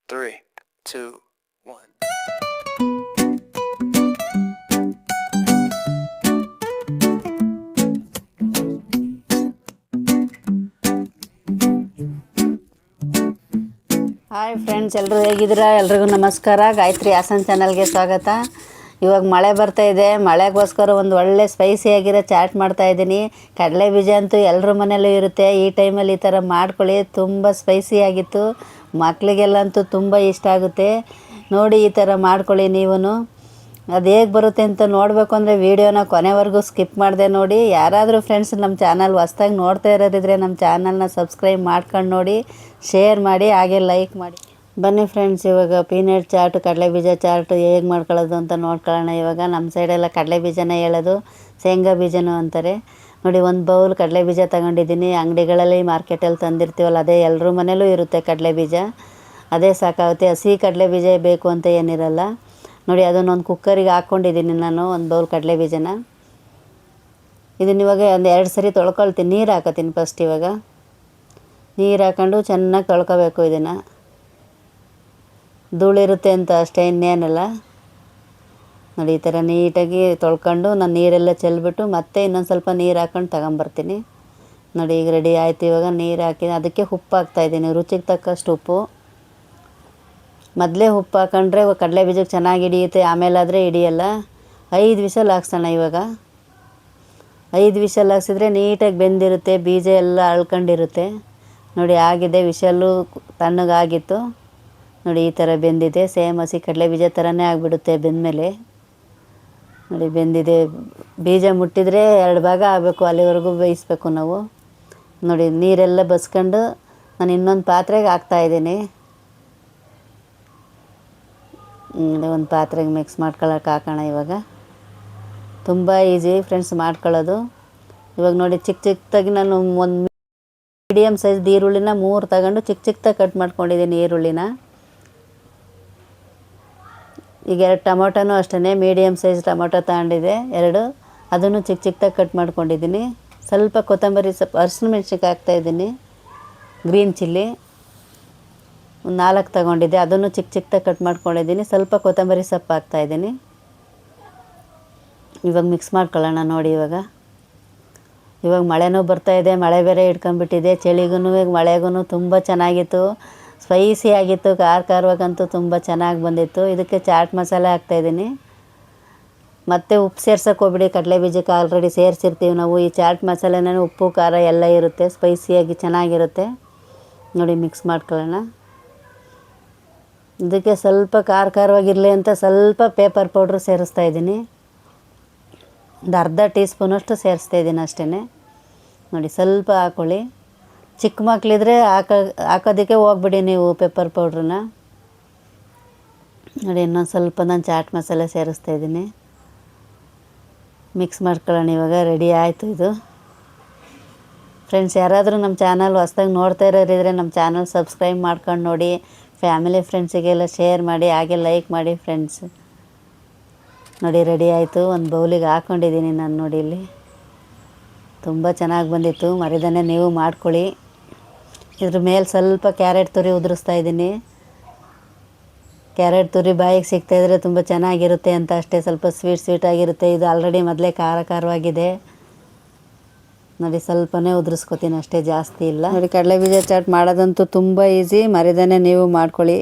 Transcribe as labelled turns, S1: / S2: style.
S1: 3, 2, 1.
S2: Hi friends, ಎಲ್ಲರೂ ಹೇಗಿದ್ದೀರಾ? ಎಲ್ರಿಗೂ ನಮಸ್ಕಾರ. ಗಾಯತ್ರಿ ಹಾಸನ್ ಚಾನಲ್ಗೆ ಸ್ವಾಗತ. ಇವಾಗ ಮಳೆ ಬರ್ತಾ ಇದೆ. ಮಳೆಗೋಸ್ಕರ ಒಂದು ಒಳ್ಳೆ ಸ್ಪೈಸಿಯಾಗಿರೋ ಚಾಟ್ ಮಾಡ್ತಾಯಿದ್ದೀನಿ. ಕಡಲೆ ಬೀಜ ಅಂತೂ ಎಲ್ಲರ ಮನೆಯಲ್ಲೂ ಇರುತ್ತೆ. ಈ ಟೈಮಲ್ಲಿ ಈ ಥರ ಮಾಡ್ಕೊಳ್ಳಿ, ತುಂಬ ಸ್ಪೈಸಿಯಾಗಿತ್ತು. ಮಕ್ಕಳಿಗೆಲ್ಲಂತೂ ತುಂಬ ಇಷ್ಟ ಆಗುತ್ತೆ. ನೋಡಿ, ಈ ಥರ ಮಾಡ್ಕೊಳ್ಳಿ ನೀವು. ಅದು ಹೇಗೆ ಬರುತ್ತೆ ಅಂತ ನೋಡಬೇಕು ಅಂದರೆ ವೀಡಿಯೋನ ಕೊನೆವರೆಗೂ ಸ್ಕಿಪ್ ಮಾಡಿದೆ ನೋಡಿ. ಯಾರಾದರೂ ಫ್ರೆಂಡ್ಸ್ ನಮ್ಮ ಚಾನಲ್ ಹೊಸ್ದಾಗಿ ನೋಡ್ತಾ ಇರೋದಿದ್ರೆ ನಮ್ಮ ಚಾನಲ್ನ ಸಬ್ಸ್ಕ್ರೈಬ್ ಮಾಡ್ಕೊಂಡು ನೋಡಿ, ಶೇರ್ ಮಾಡಿ, ಹಾಗೆ ಲೈಕ್ ಮಾಡಿ. ಬನ್ನಿ ಫ್ರೆಂಡ್ಸ್, ಇವಾಗ ಪೀನಟ್ ಚಾಟ್, ಕಡಲೆ ಬೀಜ ಚಾಟ್ ಹೇಗೆ ಮಾಡ್ಕೊಳ್ಳೋದು ಅಂತ ನೋಡ್ಕೊಳ್ಳೋಣ. ಇವಾಗ ನಮ್ಮ ಸೈಡೆಲ್ಲ ಕಡಲೆ ಬೀಜನೇ ಹೇಳೋದು, ಶೇಂಗಾ ಬೀಜನೂ ಅಂತಾರೆ. ನೋಡಿ, ಒಂದು ಬೌಲ್ ಕಡಲೆ ಬೀಜ ತಗೊಂಡಿದ್ದೀನಿ. ಅಂಗಡಿಗಳಲ್ಲಿ ಮಾರ್ಕೆಟಲ್ಲಿ ತಂದಿರ್ತೀವಲ್ಲ, ಅದೇ ಎಲ್ಲರ ಮನೇಲೂ ಇರುತ್ತೆ ಕಡಲೆ ಬೀಜ. ಅದೇ ಸಾಕಾಗುತ್ತೆ. ಹಸಿ ಕಡಲೆ ಬೀಜ ಬೇಕು ಅಂತ ಏನಿರಲ್ಲ. ನೋಡಿ, ಅದನ್ನೊಂದು ಕುಕ್ಕರಿಗೆ ಹಾಕ್ಕೊಂಡಿದ್ದೀನಿ ನಾನು, ಒಂದು ಬೌಲ್ ಕಡಲೆ ಬೀಜನ. ಇದನ್ನ ಇವಾಗ ಒಂದು 2 ಸರಿ ತೊಳ್ಕೊಳ್ತೀನಿ. ನೀರು ಹಾಕೋತೀನಿ ಫಸ್ಟ್. ಇವಾಗ ನೀರು ಹಾಕ್ಕೊಂಡು ಚೆನ್ನಾಗಿ ತೊಳ್ಕೊಬೇಕು. ಇದನ್ನು ಧೂಳಿರುತ್ತೆ ಅಂತ ಅಷ್ಟೇ, ಇನ್ನೇನಲ್ಲ. ನೋಡಿ, ಈ ಥರ ನೀಟಾಗಿ ತೊಳ್ಕೊಂಡು ನಾನು ನೀರೆಲ್ಲ ಚೆಲ್ಬಿಟ್ಟು ಮತ್ತೆ ಇನ್ನೊಂದು ಸ್ವಲ್ಪ ನೀರು ಹಾಕ್ಕೊಂಡು ತಗೊಂಬರ್ತೀನಿ. ನೋಡಿ, ಈಗ ರೆಡಿ ಆಯಿತು. ಇವಾಗ ನೀರು ಹಾಕಿ ಅದಕ್ಕೆ ಉಪ್ಪು ಹಾಕ್ತಾಯಿದ್ದೀನಿ, ರುಚಿಗೆ ತಕ್ಕಷ್ಟು ಉಪ್ಪು. ಮೊದಲೇ ಉಪ್ಪು ಹಾಕೊಂಡ್ರೆ ಕಡಲೆ ಬೀಜಕ್ಕೆ ಚೆನ್ನಾಗಿ ಹಿಡಿಯುತ್ತೆ, ಆಮೇಲಾದರೆ ಹಿಡಿಯಲ್ಲ. 5 ವಿಷಲ್ ಹಾಕ್ಸೋಣ. ಇವಾಗ 5 ವಿಷಲ್ ಹಾಕ್ಸಿದ್ರೆ ನೀಟಾಗಿ ಬೆಂದಿರುತ್ತೆ, ಬೀಜ ಎಲ್ಲ ಅಳ್ಕೊಂಡಿರುತ್ತೆ. ನೋಡಿ, ಆಗಿದೆ. ವಿಷಲ್ಲು ತಣ್ಣಗಾಗಿತ್ತು. ನೋಡಿ, ಈ ಥರ ಬೆಂದಿದೆ. ಸೇಮ್ ಹಸಿ ಕಡಲೆ ಬೀಜ ಥರನೇ ಆಗಿಬಿಡುತ್ತೆ ಬೆಂದಮೇಲೆ. ನೋಡಿ, ಬೆಂದಿದೆ. ಬೀಜ ಮುಟ್ಟಿದರೆ 2 ಭಾಗ ಆಗಬೇಕು, ಅಲ್ಲಿವರೆಗೂ ಬೇಯಿಸ್ಬೇಕು ನಾವು. ನೋಡಿ, ನೀರೆಲ್ಲ ಬಸ್ಕೊಂಡು ನಾನು ಇನ್ನೊಂದು ಪಾತ್ರೆಗೆ ಹಾಕ್ತಾಯಿದ್ದೀನಿ. ಒಂದು ಪಾತ್ರೆಗೆ ಮಿಕ್ಸ್ ಮಾಡ್ಕೊಳ್ಳೋಕೆ ಹಾಕೋಣ. ಇವಾಗ ತುಂಬ ಈಸಿ ಫ್ರೆಂಡ್ಸ್ ಮಾಡ್ಕೊಳ್ಳೋದು. ಇವಾಗ ನೋಡಿ, ಚಿಕ್ಕ ಚಿಕ್ಕದಾಗಿ ನಾನು ಒಂದು ಮೀಡಿಯಮ್ ಸೈಜ್ ಈರುಳ್ಳಿನ 3 ತಗೊಂಡು ಚಿಕ್ಕ ಚಿಕ್ಕದಾಗಿ ಕಟ್ ಮಾಡ್ಕೊಂಡಿದ್ದೀನಿ ಈರುಳ್ಳಿನ. ಈಗ 2 ಟೊಮೊಟೊನೂ ಅಷ್ಟೇ ಮೀಡಿಯಮ್ ಸೈಜ್ ಟೊಮೊಟೊ ತಗೊಂಡಿದೆ 2, ಅದನ್ನು ಚಿಕ್ಕ ಚಿಕ್ಕದಾಗಿ ಕಟ್ ಮಾಡ್ಕೊಂಡಿದ್ದೀನಿ. ಸ್ವಲ್ಪ ಕೊತ್ತಂಬರಿ ಸೊಪ್ಪು, ಅರಸಿನ ಮೆಣ್ಸಿನ್ಕಾಯಿ ಹಾಕ್ತಾಯಿದ್ದೀನಿ. ಗ್ರೀನ್ ಚಿಲ್ಲಿ ಒಂದು 4 ತಗೊಂಡಿದ್ದೆ, ಅದನ್ನು ಚಿಕ್ಕ ಚಿಕ್ಕದಾಗಿ ಕಟ್ ಮಾಡ್ಕೊಂಡಿದ್ದೀನಿ. ಸ್ವಲ್ಪ ಕೊತ್ತಂಬರಿ ಸೊಪ್ಪು ಹಾಕ್ತಾಯಿದ್ದೀನಿ. ಇವಾಗ ಮಿಕ್ಸ್ ಮಾಡ್ಕೊಳ್ಳೋಣ. ನೋಡಿ, ಇವಾಗ ಮಳೆನೂ ಬರ್ತಾಯಿದೆ. ಮಳೆ ಬೇರೆ ಹಿಡ್ಕೊಂಬಿಟ್ಟಿದೆ. ಚಳಿಗೂ ಮಳೆಗೂ ತುಂಬ ಚೆನ್ನಾಗಿತ್ತು, ಸ್ಪೈಸಿ ಆಗಿತ್ತು. ಖಾರವಾಗಂತೂ ತುಂಬ ಚೆನ್ನಾಗಿ ಬಂದಿತ್ತು. ಇದಕ್ಕೆ ಚಾಟ್ ಮಸಾಲೆ ಹಾಕ್ತಾಯಿದ್ದೀನಿ. ಮತ್ತು ಉಪ್ಪು ಸೇರ್ಸೋಕೆ ಹೋಗ್ಬಿಡಿ, ಕಡಲೆ ಬೀಜಕ್ಕೆ ಆಲ್ರೆಡಿ ಸೇರಿಸಿರ್ತೀವಿ ನಾವು. ಈ ಚಾಟ್ ಮಸಾಲೆನೇ ಉಪ್ಪು ಖಾರ ಎಲ್ಲ ಇರುತ್ತೆ, ಸ್ಪೈಸಿಯಾಗಿ ಚೆನ್ನಾಗಿರುತ್ತೆ. ನೋಡಿ, ಮಿಕ್ಸ್ ಮಾಡ್ಕೊಳ್ಳೋಣ. ಇದಕ್ಕೆ ಸ್ವಲ್ಪ ಖಾರವಾಗಿರಲಿ ಅಂತ ಸ್ವಲ್ಪ ಪೇಪರ್ ಪೌಡ್ರು ಸೇರಿಸ್ತಾಯಿದ್ದೀನಿ. ಒಂದು ಅರ್ಧ ಟೀ ಸ್ಪೂನಷ್ಟು ಸೇರಿಸ್ತಾಯಿದ್ದೀನಿ ಅಷ್ಟೇ. ನೋಡಿ, ಸ್ವಲ್ಪ ಹಾಕ್ಕೊಳ್ಳಿ. ಚಿಕ್ಕ ಮಕ್ಕಳಿದ್ರೆ ಹಾಕೋದಕ್ಕೆ ಹೋಗ್ಬಿಡಿ ನೀವು ಪೆಪ್ಪರ್ ಪೌಡ್ರನ್ನ. ನೋಡಿ, ಇನ್ನೊಂದು ಸ್ವಲ್ಪ ನಾನು ಚಾಟ್ ಮಸಾಲೆ ಸೇರಿಸ್ತಾಯಿದ್ದೀನಿ. ಮಿಕ್ಸ್ ಮಾಡ್ಕೊಳ್ಳೋಣ. ಇವಾಗ ರೆಡಿ ಆಯಿತು ಇದು. ಫ್ರೆಂಡ್ಸ್, ಯಾರಾದರೂ ನಮ್ಮ ಚಾನಲ್ ಹೊಸ್ದಾಗಿ ನೋಡ್ತಾ ಇರೋರಿದ್ರೆ ನಮ್ಮ ಚಾನಲ್ ಸಬ್ಸ್ಕ್ರೈಬ್ ಮಾಡ್ಕೊಂಡು ನೋಡಿ. ಫ್ಯಾಮಿಲಿ ಫ್ರೆಂಡ್ಸಿಗೆಲ್ಲ ಶೇರ್ ಮಾಡಿ, ಹಾಗೆ ಲೈಕ್ ಮಾಡಿ ಫ್ರೆಂಡ್ಸ್. ನೋಡಿ, ರೆಡಿ ಆಯಿತು. ಒಂದು ಬೌಲಿಗೆ ಹಾಕ್ಕೊಂಡಿದ್ದೀನಿ ನಾನು. ನೋಡಿ, ಇಲ್ಲಿ ತುಂಬ ಚೆನ್ನಾಗಿ ಬಂದಿತ್ತು. ಮರಿದಾನೆ ನೀವು ಮಾಡ್ಕೊಳ್ಳಿ. ಇದ್ರ ಮೇಲೆ ಸ್ವಲ್ಪ ಕ್ಯಾರೆಟ್ ತುರಿ ಉದುರಿಸ್ತಾಯಿದ್ದೀನಿ. ಕ್ಯಾರೆಟ್ ತುರಿ ಬಾಯಿಗೆ ಸಿಗ್ತಾಯಿದ್ರೆ ತುಂಬ ಚೆನ್ನಾಗಿರುತ್ತೆ ಅಂತ ಅಷ್ಟೇ. ಸ್ವಲ್ಪ ಸ್ವೀಟಾಗಿರುತ್ತೆ. ಇದು ಆಲ್ರೆಡಿ ಮೊದಲೇ ಖಾರವಾಗಿದೆ. ನೋಡಿ, ಸ್ವಲ್ಪನೇ ಉದುರಿಸ್ಕೊತೀನಿ ಅಷ್ಟೇ, ಜಾಸ್ತಿ ಇಲ್ಲ. ನೋಡಿ, ಕಡಲೆ ಬೀಜ ಚಾಟ್ ಮಾಡೋದಂತೂ ತುಂಬ ಈಸಿ. ಮರಿದಾನೆ ನೀವು ಮಾಡ್ಕೊಳ್ಳಿ.